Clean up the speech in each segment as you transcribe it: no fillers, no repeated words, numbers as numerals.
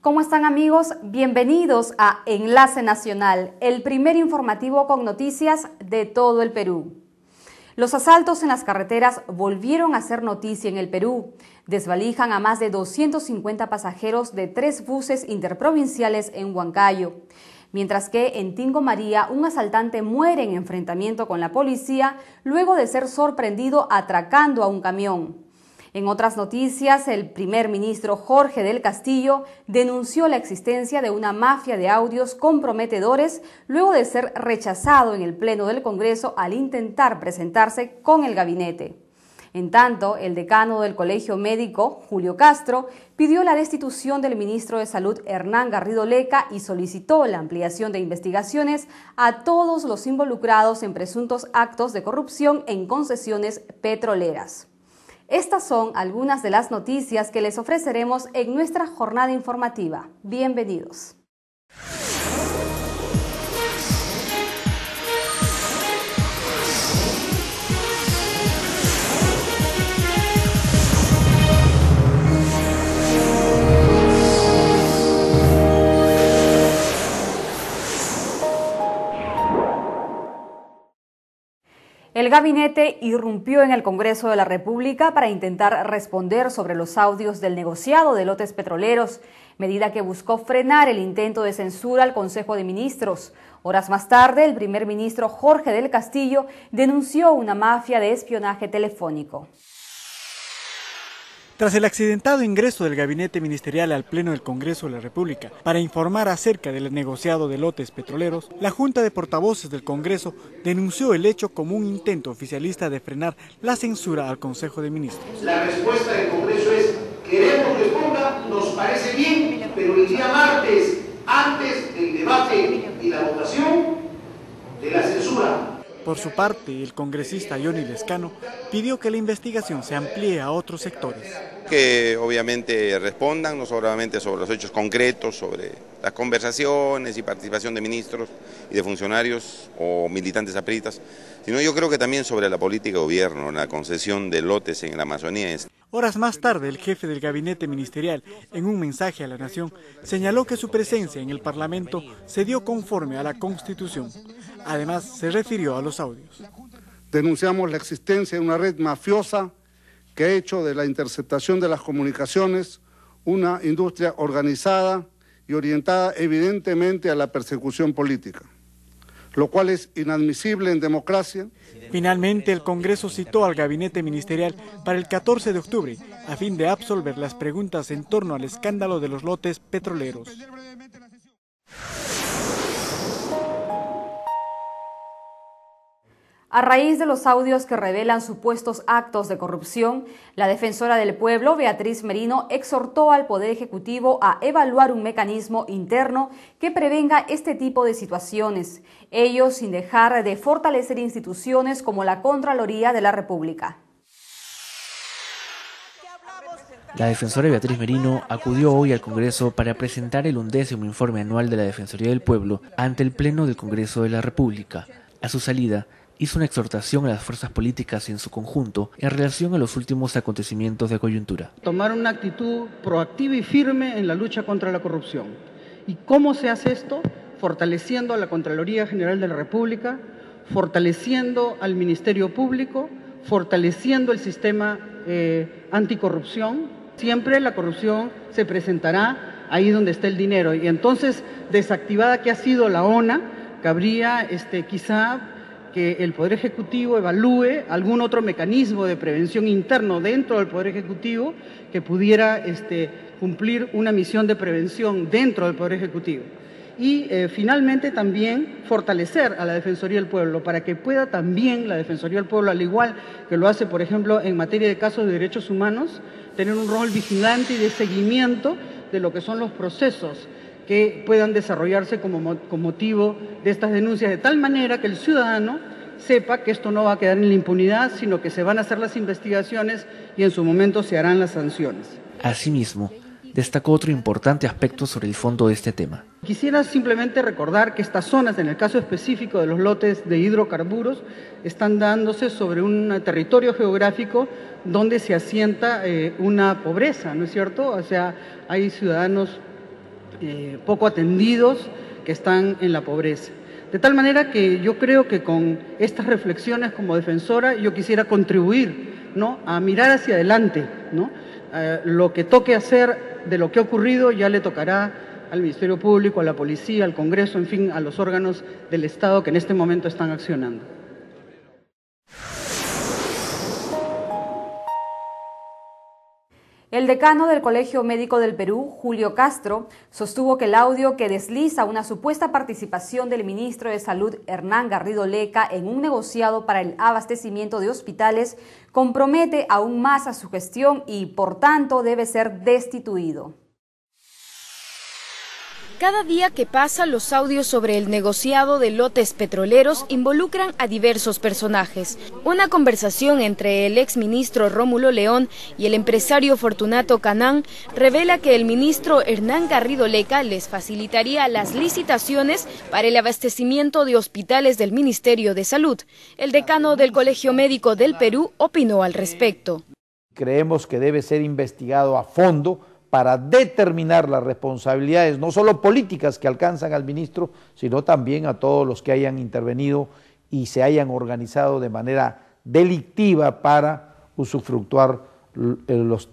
¿Cómo están, amigos? Bienvenidos a Enlace Nacional, el primer informativo con noticias de todo el Perú. Los asaltos en las carreteras volvieron a ser noticia en el Perú. Desvalijan a más de 250 pasajeros de 3 buses interprovinciales en Huancayo. Mientras que en Tingo María un asaltante muere en enfrentamiento con la policía luego de ser sorprendido atracando a un camión. En otras noticias, el primer ministro Jorge del Castillo denunció la existencia de una mafia de audios comprometedores luego de ser rechazado en el Pleno del Congreso al intentar presentarse con el gabinete. En tanto, el decano del Colegio Médico, Julio Castro, pidió la destitución del ministro de Salud, Hernán Garrido Leca, y solicitó la ampliación de investigaciones a todos los involucrados en presuntos actos de corrupción en concesiones petroleras. Estas son algunas de las noticias que les ofreceremos en nuestra jornada informativa. Bienvenidos. El gabinete irrumpió en el Congreso de la República para intentar responder sobre los audios del negociado de lotes petroleros, medida que buscó frenar el intento de censura al Consejo de Ministros. Horas más tarde, el primer ministro Jorge del Castillo denunció una mafia de espionaje telefónico. Tras el accidentado ingreso del gabinete ministerial al Pleno del Congreso de la República para informar acerca del negociado de lotes petroleros, la Junta de Portavoces del Congreso denunció el hecho como un intento oficialista de frenar la censura al Consejo de Ministros. La respuesta del Congreso es: queremos que ponga, nos parece bien, pero el día martes, antes del debate y la votación de la censura. Por su parte, el congresista Johnny Lescano pidió que la investigación se amplíe a otros sectores. Que obviamente respondan no solamente sobre los hechos concretos, sobre las conversaciones y participación de ministros y de funcionarios o militantes apritas, sino yo creo que también sobre la política de gobierno, la concesión de lotes en la Amazonía. Horas más tarde, el jefe del gabinete ministerial, en un mensaje a la nación, señaló que su presencia en el Parlamento se dio conforme a la Constitución. Además, se refirió a los audios. Denunciamos la existencia de una red mafiosa que ha hecho de la interceptación de las comunicaciones una industria organizada y orientada evidentemente a la persecución política, lo cual es inadmisible en democracia. Finalmente, el Congreso citó al gabinete ministerial para el 14 de octubre a fin de absolver las preguntas en torno al escándalo de los lotes petroleros. A raíz de los audios que revelan supuestos actos de corrupción, la defensora del pueblo, Beatriz Merino, exhortó al Poder Ejecutivo a evaluar un mecanismo interno que prevenga este tipo de situaciones, ello sin dejar de fortalecer instituciones como la Contraloría de la República. La defensora Beatriz Merino acudió hoy al Congreso para presentar el 11º informe anual de la Defensoría del Pueblo ante el Pleno del Congreso de la República. A su salida, hizo una exhortación a las fuerzas políticas en su conjunto en relación a los últimos acontecimientos de coyuntura. Tomar una actitud proactiva y firme en la lucha contra la corrupción. ¿Y cómo se hace esto? Fortaleciendo a la Contraloría General de la República, fortaleciendo al Ministerio Público, fortaleciendo el sistema anticorrupción. Siempre la corrupción se presentará ahí donde está el dinero. Y entonces, desactivada que ha sido la ONA, cabría quizá que el Poder Ejecutivo evalúe algún otro mecanismo de prevención interno dentro del Poder Ejecutivo que pudiera cumplir una misión de prevención dentro del Poder Ejecutivo. Y finalmente también fortalecer a la Defensoría del Pueblo para que pueda también la Defensoría del Pueblo, al igual que lo hace, por ejemplo, en materia de casos de derechos humanos, tener un rol vigilante y de seguimiento de lo que son los procesos que puedan desarrollarse con motivo de estas denuncias, de tal manera que el ciudadano sepa que esto no va a quedar en la impunidad, sino que se van a hacer las investigaciones y en su momento se harán las sanciones. Asimismo, destacó otro importante aspecto sobre el fondo de este tema. Quisiera simplemente recordar que estas zonas, en el caso específico de los lotes de hidrocarburos, están dándose sobre un territorio geográfico donde se asienta una pobreza, ¿no es cierto? O sea, hay ciudadanos poco atendidos, que están en la pobreza. De tal manera que yo creo que con estas reflexiones como defensora yo quisiera contribuir, ¿no?, a mirar hacia adelante, ¿no? Lo que toque hacer de lo que ha ocurrido ya le tocará al Ministerio Público, a la Policía, al Congreso, en fin, a los órganos del Estado que en este momento están accionando. El decano del Colegio Médico del Perú, Julio Castro, sostuvo que el audio que desliza una supuesta participación del ministro de Salud, Hernán Garrido Leca, en un negociado para el abastecimiento de hospitales, compromete aún más a su gestión y, por tanto, debe ser destituido. Cada día que pasa, los audios sobre el negociado de lotes petroleros involucran a diversos personajes. Una conversación entre el exministro Rómulo León y el empresario Fortunato Canán revela que el ministro Hernán Garrido Leca les facilitaría las licitaciones para el abastecimiento de hospitales del Ministerio de Salud. El decano del Colegio Médico del Perú opinó al respecto. Creemos que debe ser investigado a fondo para determinar las responsabilidades, no solo políticas que alcanzan al ministro, sino también a todos los que hayan intervenido y se hayan organizado de manera delictiva para usufructuar los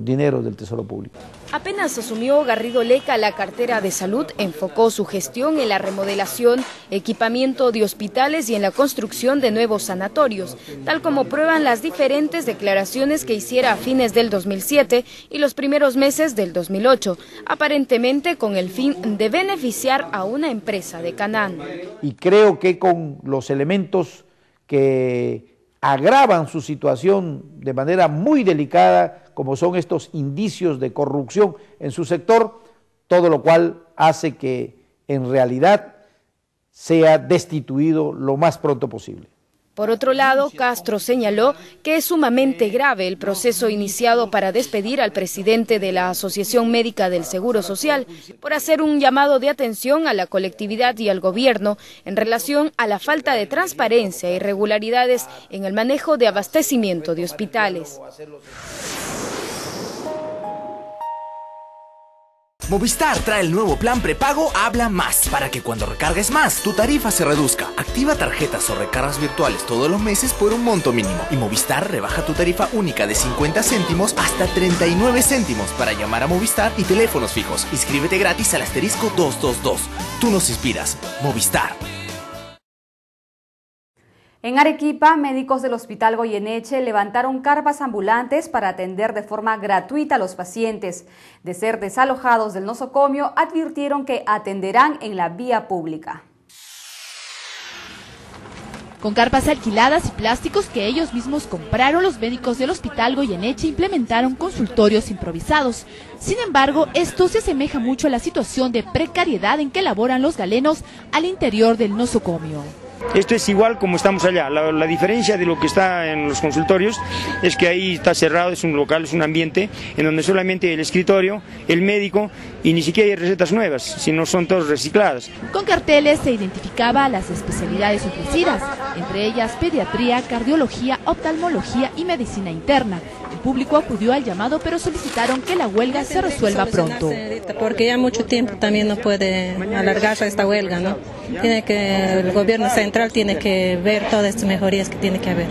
dineros del Tesoro Público. Apenas asumió Garrido Leca la cartera de salud, enfocó su gestión en la remodelación, equipamiento de hospitales y en la construcción de nuevos sanatorios, tal como prueban las diferentes declaraciones que hiciera a fines del 2007 y los primeros meses del 2008, aparentemente con el fin de beneficiar a una empresa de Canán. Y creo que con los elementos que agravan su situación de manera muy delicada, como son estos indicios de corrupción en su sector, todo lo cual hace que en realidad sea destituido lo más pronto posible. Por otro lado, Castro señaló que es sumamente grave el proceso iniciado para despedir al presidente de la Asociación Médica del Seguro Social por hacer un llamado de atención a la colectividad y al gobierno en relación a la falta de transparencia e irregularidades en el manejo de abastecimiento de hospitales. Movistar trae el nuevo plan prepago Habla Más para que cuando recargues más, tu tarifa se reduzca. Activa tarjetas o recargas virtuales todos los meses por un monto mínimo. Y Movistar rebaja tu tarifa única de 50 céntimos hasta 39 céntimos para llamar a Movistar y teléfonos fijos. Inscríbete gratis al asterisco 222. Tú nos inspiras. Movistar. En Arequipa, médicos del Hospital Goyeneche levantaron carpas ambulantes para atender de forma gratuita a los pacientes. De ser desalojados del nosocomio, advirtieron que atenderán en la vía pública. Con carpas alquiladas y plásticos que ellos mismos compraron, los médicos del Hospital Goyeneche implementaron consultorios improvisados. Sin embargo, esto se asemeja mucho a la situación de precariedad en que laboran los galenos al interior del nosocomio. Esto es igual como estamos allá. La diferencia de lo que está en los consultorios es que ahí está cerrado, es un local, es un ambiente en donde solamente el escritorio, el médico y ni siquiera hay recetas nuevas, sino son todas recicladas. Con carteles se identificaba las especialidades ofrecidas, entre ellas pediatría, cardiología, oftalmología y medicina interna. El público acudió al llamado, pero solicitaron que la huelga se resuelva pronto. Porque ya mucho tiempo también no puede alargarse esta huelga, ¿no? El gobierno central tiene que ver todas estas mejorías que tiene que haber.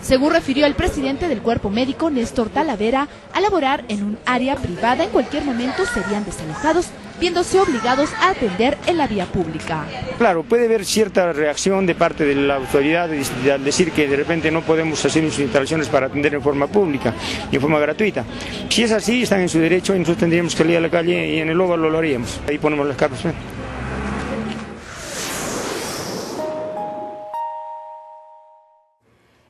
Según refirió el presidente del Cuerpo Médico, Néstor Talavera, al laborar en un área privada en cualquier momento serían desalojados, viéndose obligados a atender en la vía pública. Claro, puede haber cierta reacción de parte de la autoridad de decir que de repente no podemos hacer sus instalaciones para atender en forma pública y en forma gratuita. Si es así, están en su derecho y nosotros tendríamos que salir a la calle y en el óvalo lo haríamos. Ahí ponemos las carpas.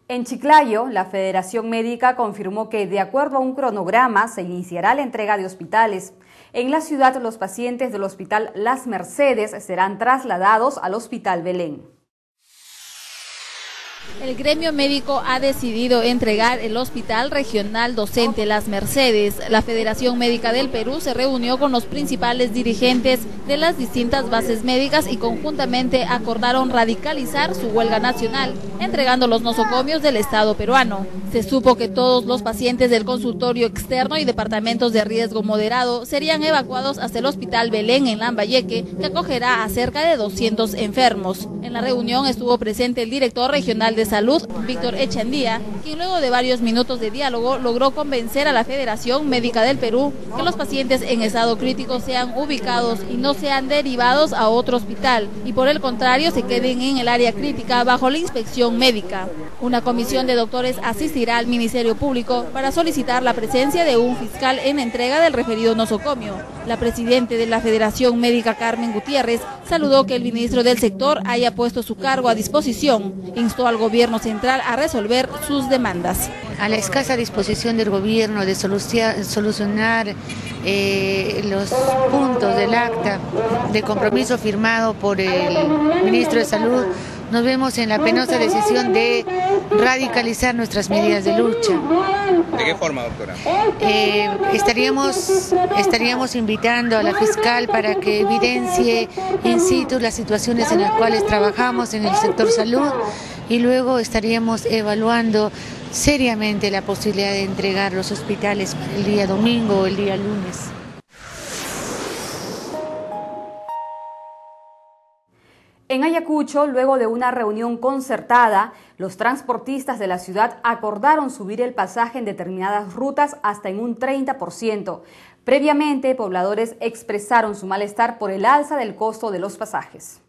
En Chiclayo, la Federación Médica confirmó que, de acuerdo a un cronograma, se iniciará la entrega de hospitales. En la ciudad, los pacientes del Hospital Las Mercedes serán trasladados al Hospital Belén. El gremio médico ha decidido entregar el Hospital Regional Docente Las Mercedes. La Federación Médica del Perú se reunió con los principales dirigentes de las distintas bases médicas y conjuntamente acordaron radicalizar su huelga nacional, entregando los nosocomios del Estado peruano. Se supo que todos los pacientes del consultorio externo y departamentos de riesgo moderado serían evacuados hasta el Hospital Belén en Lambayeque, que acogerá a cerca de 200 enfermos. En la reunión estuvo presente el director regional de Salud, Víctor Echandía, quien luego de varios minutos de diálogo logró convencer a la Federación Médica del Perú que los pacientes en estado crítico sean ubicados y no sean derivados a otro hospital, y por el contrario se queden en el área crítica bajo la inspección médica. Una comisión de doctores asistirá al Ministerio Público para solicitar la presencia de un fiscal en entrega del referido nosocomio. La presidenta de la Federación Médica, Carmen Gutiérrez, saludó que el ministro del sector haya puesto su cargo a disposición. Instó al gobierno central a resolver sus demandas. A la escasa disposición del gobierno de solucionar los puntos del acta de compromiso firmado por el ministro de Salud, nos vemos en la penosa decisión de radicalizar nuestras medidas de lucha. ¿De qué forma, doctora? Estaríamos invitando a la fiscal para que evidencie in situ las situaciones en las cuales trabajamos en el sector salud, y luego estaríamos evaluando seriamente la posibilidad de entregar los hospitales el día domingo o el día lunes. En Ayacucho, luego de una reunión concertada, los transportistas de la ciudad acordaron subir el pasaje en determinadas rutas hasta en un 30%. Previamente, pobladores expresaron su malestar por el alza del costo de los pasajes.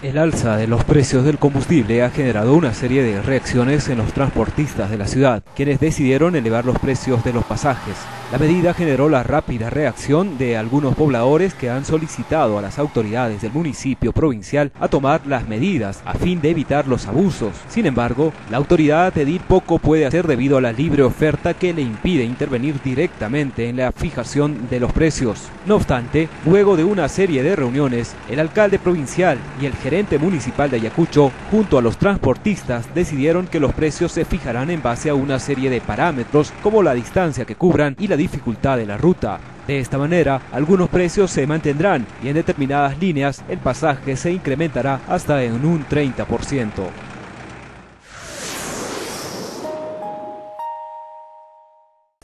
El alza de los precios del combustible ha generado una serie de reacciones en los transportistas de la ciudad, quienes decidieron elevar los precios de los pasajes. La medida generó la rápida reacción de algunos pobladores que han solicitado a las autoridades del municipio provincial a tomar las medidas a fin de evitar los abusos. Sin embargo, la autoridad edil poco puede hacer debido a la libre oferta que le impide intervenir directamente en la fijación de los precios. No obstante, luego de una serie de reuniones, el alcalde provincial y el gerente municipal de Ayacucho, junto a los transportistas, decidieron que los precios se fijarán en base a una serie de parámetros como la distancia que cubran y la dificultad de la ruta. De esta manera, algunos precios se mantendrán y en determinadas líneas el pasaje se incrementará hasta en un 30%.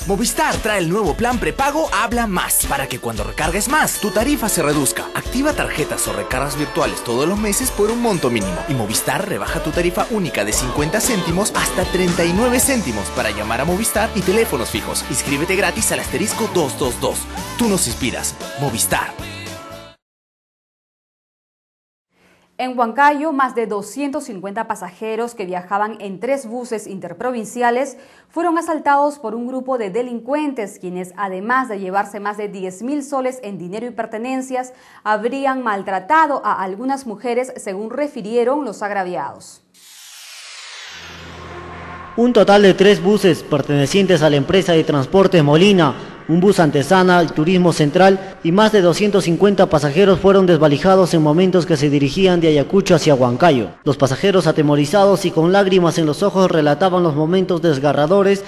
Movistar trae el nuevo plan prepago Habla Más, para que cuando recargues más, tu tarifa se reduzca. Activa tarjetas o recargas virtuales todos los meses por un monto mínimo. Y Movistar rebaja tu tarifa única de 50 céntimos hasta 39 céntimos para llamar a Movistar y teléfonos fijos. Inscríbete gratis al *222. Tú nos inspiras. Movistar. En Huancayo, más de 250 pasajeros que viajaban en 3 buses interprovinciales fueron asaltados por un grupo de delincuentes, quienes, además de llevarse más de 10.000 soles en dinero y pertenencias, habrían maltratado a algunas mujeres, según refirieron los agraviados. Un total de 3 buses pertenecientes a la empresa de transportes Molina, un bus Antesana, el Turismo Central y más de 250 pasajeros fueron desvalijados en momentos que se dirigían de Ayacucho hacia Huancayo. Los pasajeros, atemorizados y con lágrimas en los ojos, relataban los momentos desgarradores.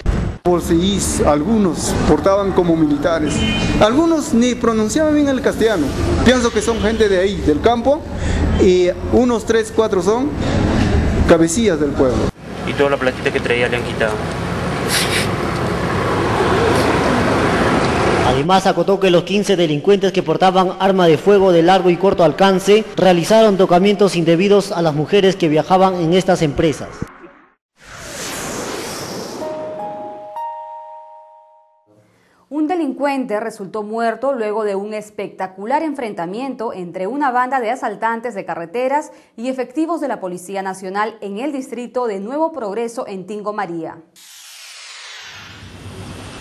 Algunos portaban como militares, algunos ni pronunciaban bien el castellano. Pienso que son gente de ahí, del campo, y unos 3, 4 son cabecillas del pueblo. Y toda la platita que traía le han quitado. Además, acotó que los 15 delincuentes que portaban arma de fuego de largo y corto alcance realizaron tocamientos indebidos a las mujeres que viajaban en estas empresas. Un delincuente resultó muerto luego de un espectacular enfrentamiento entre una banda de asaltantes de carreteras y efectivos de la Policía Nacional en el distrito de Nuevo Progreso, en Tingo María.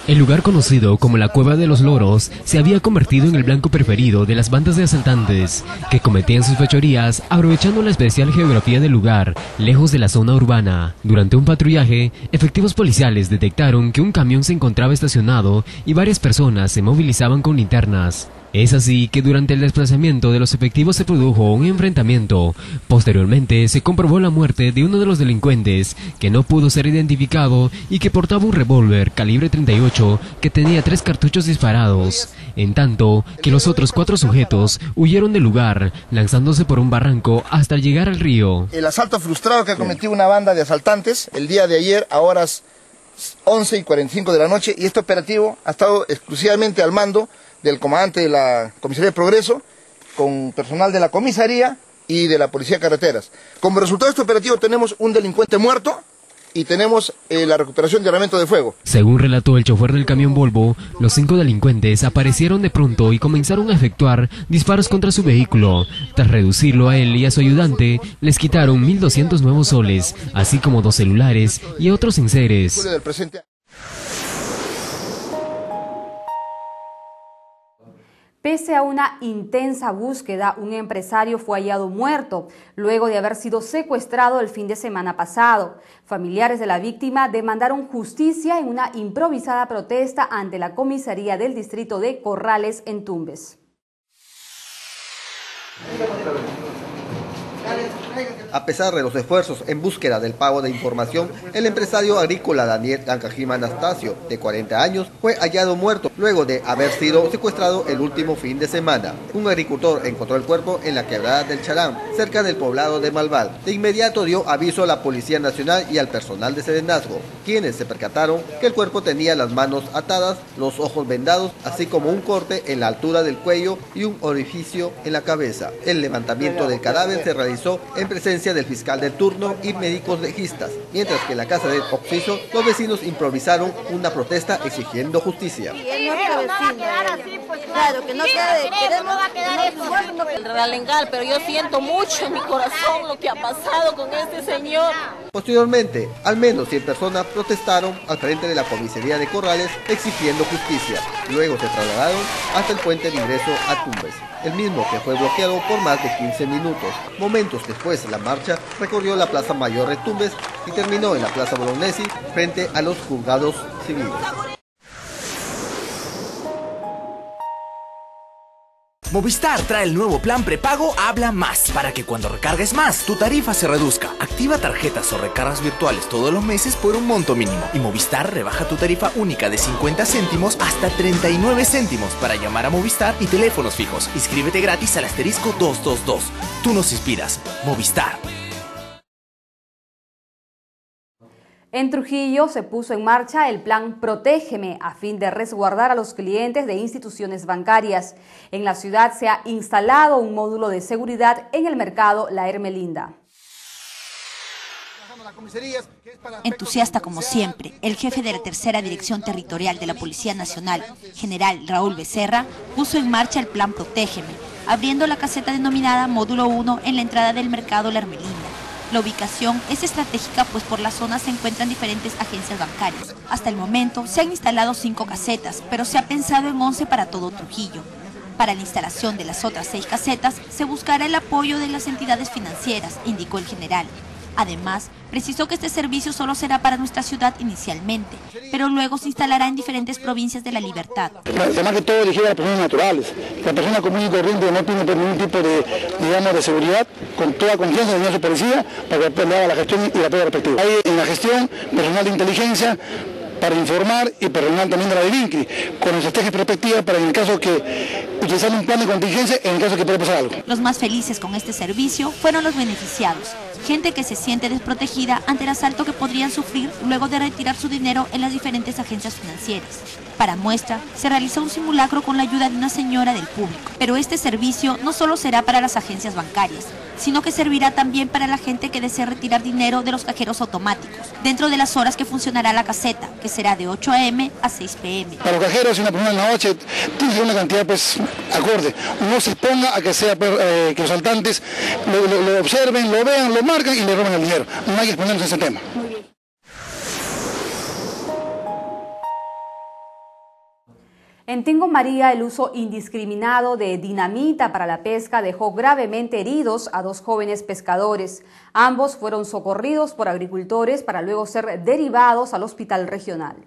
El lugar conocido como la Cueva de los Loros se había convertido en el blanco preferido de las bandas de asaltantes que cometían sus fechorías aprovechando la especial geografía del lugar, lejos de la zona urbana. Durante un patrullaje, efectivos policiales detectaron que un camión se encontraba estacionado y varias personas se movilizaban con linternas. Es así que durante el desplazamiento de los efectivos se produjo un enfrentamiento. Posteriormente se comprobó la muerte de uno de los delincuentes, que no pudo ser identificado y que portaba un revólver calibre 38 que tenía 3 cartuchos disparados, en tanto que los otros 4 sujetos huyeron del lugar, lanzándose por un barranco hasta llegar al río. El asalto frustrado que ha cometido una banda de asaltantes el día de ayer a horas 11:45 de la noche, y este operativo ha estado exclusivamente al mando del comandante de la Comisaría de Progreso, con personal de la comisaría y de la Policía de Carreteras. Como resultado de este operativo tenemos un delincuente muerto y tenemos la recuperación de armamento de fuego. Según relató el chofer del camión Volvo, los 5 delincuentes aparecieron de pronto y comenzaron a efectuar disparos contra su vehículo. Tras reducirlo a él y a su ayudante, les quitaron 1.200 nuevos soles, así como 2 celulares y otros enseres. Pese a una intensa búsqueda, un empresario fue hallado muerto luego de haber sido secuestrado el fin de semana pasado. Familiares de la víctima demandaron justicia en una improvisada protesta ante la comisaría del distrito de Corrales en Tumbes. A pesar de los esfuerzos en búsqueda del pago de información, el empresario agrícola Daniel Ancajima Anastasio, de 40 años, fue hallado muerto luego de haber sido secuestrado el último fin de semana. Un agricultor encontró el cuerpo en la quebrada del Charán, cerca del poblado de Malval. De inmediato dio aviso a la Policía Nacional y al personal de Serenazgo, quienes se percataron que el cuerpo tenía las manos atadas, los ojos vendados, así como un corte en la altura del cuello y un orificio en la cabeza. El levantamiento del cadáver se realizó en presencia del fiscal de turno y médicos legistas, mientras que en la casa del occiso los vecinos improvisaron una protesta exigiendo justicia. Claro, que no va a quedar el real, pero yo siento mucho en mi corazón lo que ha pasado con este señor. Posteriormente, al menos 100 personas protestaron al frente de la comisaría de Corrales exigiendo justicia. Luego se trasladaron hasta el puente de ingreso a Tumbes, el mismo que fue bloqueado por más de 15 minutos. Momentos después, la marcha recorrió la Plaza Mayor de Tumbes y terminó en la Plaza Bolognesi frente a los juzgados civiles. Movistar trae el nuevo plan prepago Habla Más, para que cuando recargues más, tu tarifa se reduzca. Activa tarjetas o recargas virtuales todos los meses por un monto mínimo. Y Movistar rebaja tu tarifa única de 50 céntimos hasta 39 céntimos para llamar a Movistar y teléfonos fijos. Inscríbete gratis al asterisco 222. Tú nos inspiras. Movistar. En Trujillo se puso en marcha el plan Protégeme a fin de resguardar a los clientes de instituciones bancarias. En la ciudad se ha instalado un módulo de seguridad en el mercado La Hermelinda. Entusiasta como siempre, el jefe de la Tercera Dirección Territorial de la Policía Nacional, general Raúl Becerra, puso en marcha el plan Protégeme, abriendo la caseta denominada Módulo 1 en la entrada del mercado La Hermelinda. La ubicación es estratégica, pues por la zona se encuentran diferentes agencias bancarias. Hasta el momento se han instalado 5 casetas, pero se ha pensado en 11 para todo Trujillo. Para la instalación de las otras 6 casetas se buscará el apoyo de las entidades financieras, indicó el general. Además, precisó que este servicio solo será para nuestra ciudad inicialmente, pero luego se instalará en diferentes provincias de La Libertad. Además que todo dirigido a las personas naturales. La persona común y corriente no tiene ningún tipo de seguridad, con toda confianza en su policía para que le haga la gestión y el apoyo respectivo. Hay en la gestión personal de inteligencia para informar y personal también de la de Vincri, con estrategias perspectivas para en el caso que utilizar un plan de contingencia en el caso que pueda pasar algo. Los más felices con este servicio fueron los beneficiados, gente que se siente desprotegida ante el asalto que podrían sufrir luego de retirar su dinero en las diferentes agencias financieras. Para muestra, se realizó un simulacro con la ayuda de una señora del público. Pero este servicio no solo será para las agencias bancarias, sino que servirá también para la gente que desee retirar dinero de los cajeros automáticos, dentro de las horas que funcionará la caseta, que será de 8 a.m. a 6 p.m. Para los cajeros, si una persona en la noche tiene que ser una cantidad acorde. No se exponga a que sea que los asaltantes lo observen, lo vean, lo marcan y le roben el dinero. No hay que exponernos a ese tema. En Tingo María, el uso indiscriminado de dinamita para la pesca dejó gravemente heridos a 2 jóvenes pescadores. Ambos fueron socorridos por agricultores para luego ser derivados al hospital regional.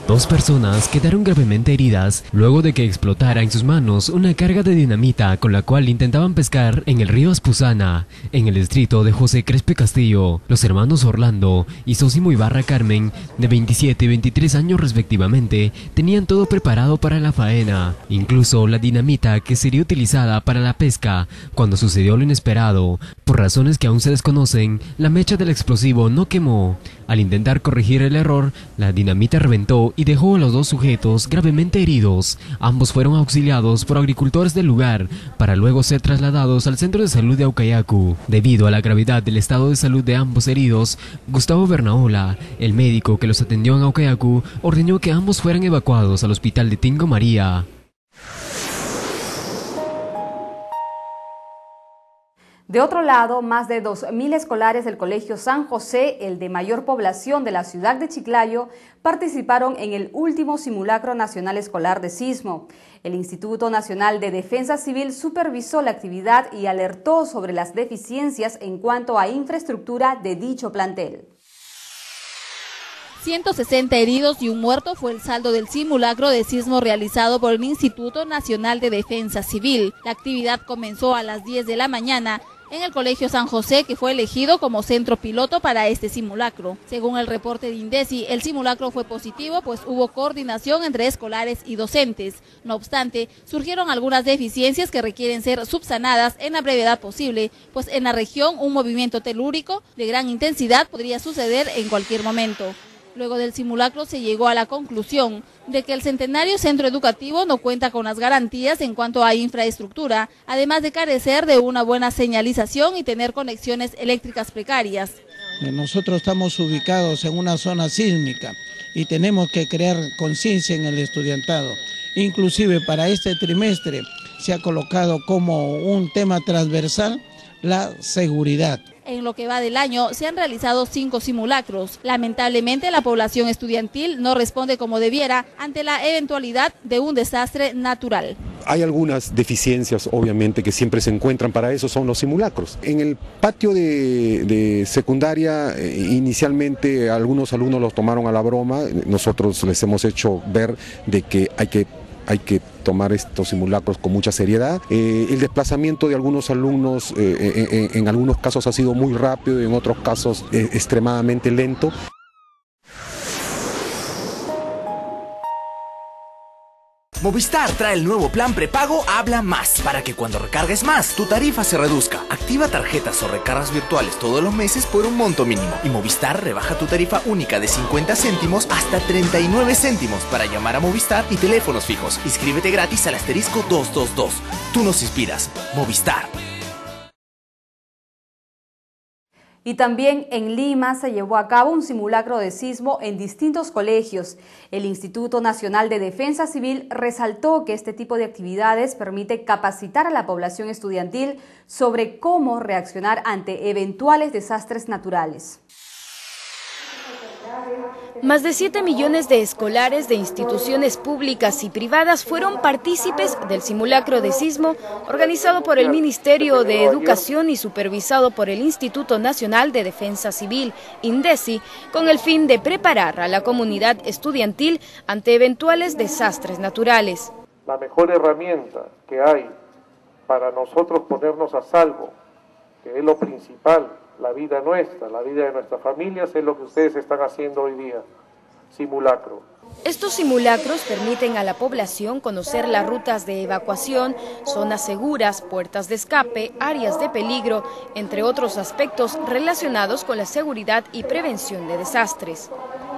2 personas quedaron gravemente heridas luego de que explotara en sus manos una carga de dinamita con la cual intentaban pescar en el río Aspuzana, en el distrito de José Crespe Castillo. Los hermanos Orlando y Sosimo Ibarra Carmen, de 27 y 23 años respectivamente, tenían todo preparado para la faena, incluso la dinamita que sería utilizada para la pesca. Cuando sucedió lo inesperado, por razones que aún se desconocen, la mecha del explosivo no quemó. Al intentar corregir el error, la dinamita reventó y dejó a los 2 sujetos gravemente heridos. Ambos fueron auxiliados por agricultores del lugar para luego ser trasladados al centro de salud de Aucayacu. Debido a la gravedad del estado de salud de ambos heridos, Gustavo Bernaola, el médico que los atendió en Aucayacu, ordenó que ambos fueran evacuados al hospital de Tingo María. De otro lado, más de 2.000 escolares del Colegio San José, el de mayor población de la ciudad de Chiclayo, participaron en el último simulacro nacional escolar de sismo. El Instituto Nacional de Defensa Civil supervisó la actividad y alertó sobre las deficiencias en cuanto a infraestructura de dicho plantel. 160 heridos y un muerto fue el saldo del simulacro de sismo realizado por el Instituto Nacional de Defensa Civil. La actividad comenzó a las 10 de la mañana en el Colegio San José, que fue elegido como centro piloto para este simulacro. Según el reporte de INDECI, el simulacro fue positivo, pues hubo coordinación entre escolares y docentes. No obstante, surgieron algunas deficiencias que requieren ser subsanadas en la brevedad posible, pues en la región un movimiento telúrico de gran intensidad podría suceder en cualquier momento. Luego del simulacro se llegó a la conclusión de que el centenario centro educativo no cuenta con las garantías en cuanto a infraestructura, además de carecer de una buena señalización y tener conexiones eléctricas precarias. Nosotros estamos ubicados en una zona sísmica y tenemos que crear conciencia en el estudiantado. Inclusive para este trimestre se ha colocado como un tema transversal la seguridad. En lo que va del año se han realizado 5 simulacros. Lamentablemente la población estudiantil no responde como debiera ante la eventualidad de un desastre natural. Hay algunas deficiencias, obviamente, que siempre se encuentran, para eso son los simulacros. En el patio de secundaria, inicialmente algunos alumnos los tomaron a la broma. Nosotros les hemos hecho ver de que hay que tomar estos simulacros con mucha seriedad. El desplazamiento de algunos alumnos en algunos casos ha sido muy rápido y en otros casos extremadamente lento. Movistar trae el nuevo plan prepago Habla Más para que cuando recargues más, tu tarifa se reduzca. Activa tarjetas o recargas virtuales todos los meses por un monto mínimo. Y Movistar rebaja tu tarifa única de 50 céntimos hasta 39 céntimos para llamar a Movistar y teléfonos fijos. Inscríbete gratis al *222. Tú nos inspiras. Movistar. Y también en Lima se llevó a cabo un simulacro de sismo en distintos colegios. El Instituto Nacional de Defensa Civil resaltó que este tipo de actividades permite capacitar a la población estudiantil sobre cómo reaccionar ante eventuales desastres naturales. Más de 7 millones de escolares de instituciones públicas y privadas fueron partícipes del simulacro de sismo organizado por el Ministerio de Educación y supervisado por el Instituto Nacional de Defensa Civil, INDECI, con el fin de preparar a la comunidad estudiantil ante eventuales desastres naturales. La mejor herramienta que hay para nosotros ponernos a salvo, que es lo principal, la vida nuestra, la vida de nuestras familias, es lo que ustedes están haciendo hoy día, simulacro. Estos simulacros permiten a la población conocer las rutas de evacuación, zonas seguras, puertas de escape, áreas de peligro, entre otros aspectos relacionados con la seguridad y prevención de desastres.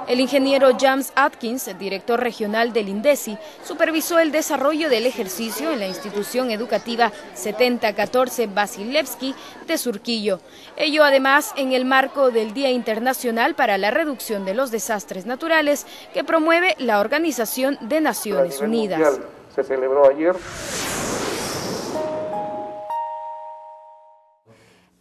El ingeniero James Atkins, director regional del INDECI, supervisó el desarrollo del ejercicio en la institución educativa 7014 Vasilevsky de Surquillo. Ello además en el marco del Día Internacional para la Reducción de los Desastres Naturales que promueve la Organización de Naciones Unidas. Se celebró ayer.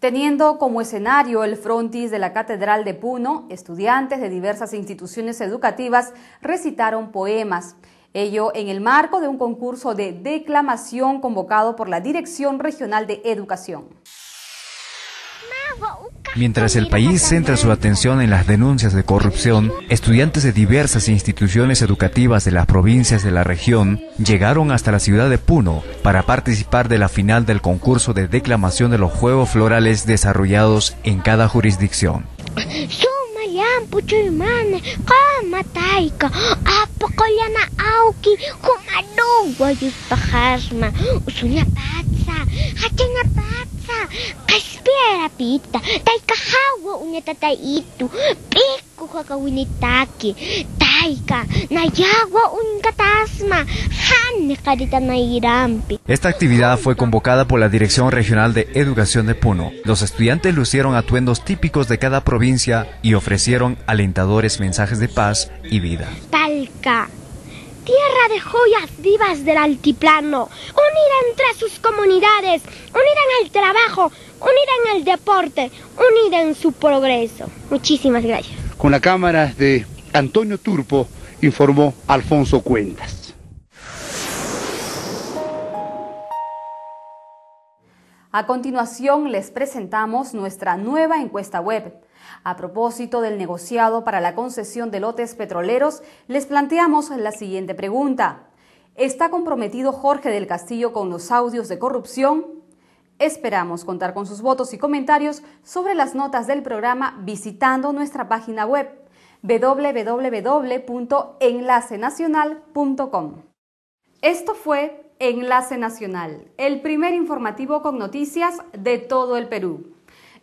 Teniendo como escenario el frontis de la Catedral de Puno, estudiantes de diversas instituciones educativas recitaron poemas. Ello en el marco de un concurso de declamación convocado por la Dirección Regional de Educación. Mientras el país centra su atención en las denuncias de corrupción, estudiantes de diversas instituciones educativas de las provincias de la región llegaron hasta la ciudad de Puno para participar de la final del concurso de declamación de los juegos florales desarrollados en cada jurisdicción. Esta actividad fue convocada por la Dirección Regional de Educación de Puno. Los estudiantes lucieron atuendos típicos de cada provincia y ofrecieron alentadores mensajes de paz y vida. Talca, tierra de joyas vivas del altiplano, unida entre sus comunidades, unida en el trabajo, unida en el deporte, unida en su progreso. Muchísimas gracias. Con la cámara de Antonio Turpo, informó Alfonso Cuentas. A continuación les presentamos nuestra nueva encuesta web. A propósito del negociado para la concesión de lotes petroleros, les planteamos la siguiente pregunta. ¿Está comprometido Jorge del Castillo con los audios de corrupción? Esperamos contar con sus votos y comentarios sobre las notas del programa visitando nuestra página web www.enlacenacional.com. Esto fue Enlace Nacional, el primer informativo con noticias de todo el Perú.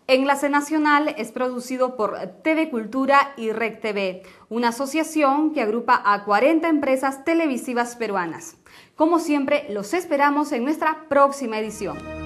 Enlace Nacional es producido por TV Cultura y REC TV, una asociación que agrupa a 40 empresas televisivas peruanas. Como siempre, los esperamos en nuestra próxima edición.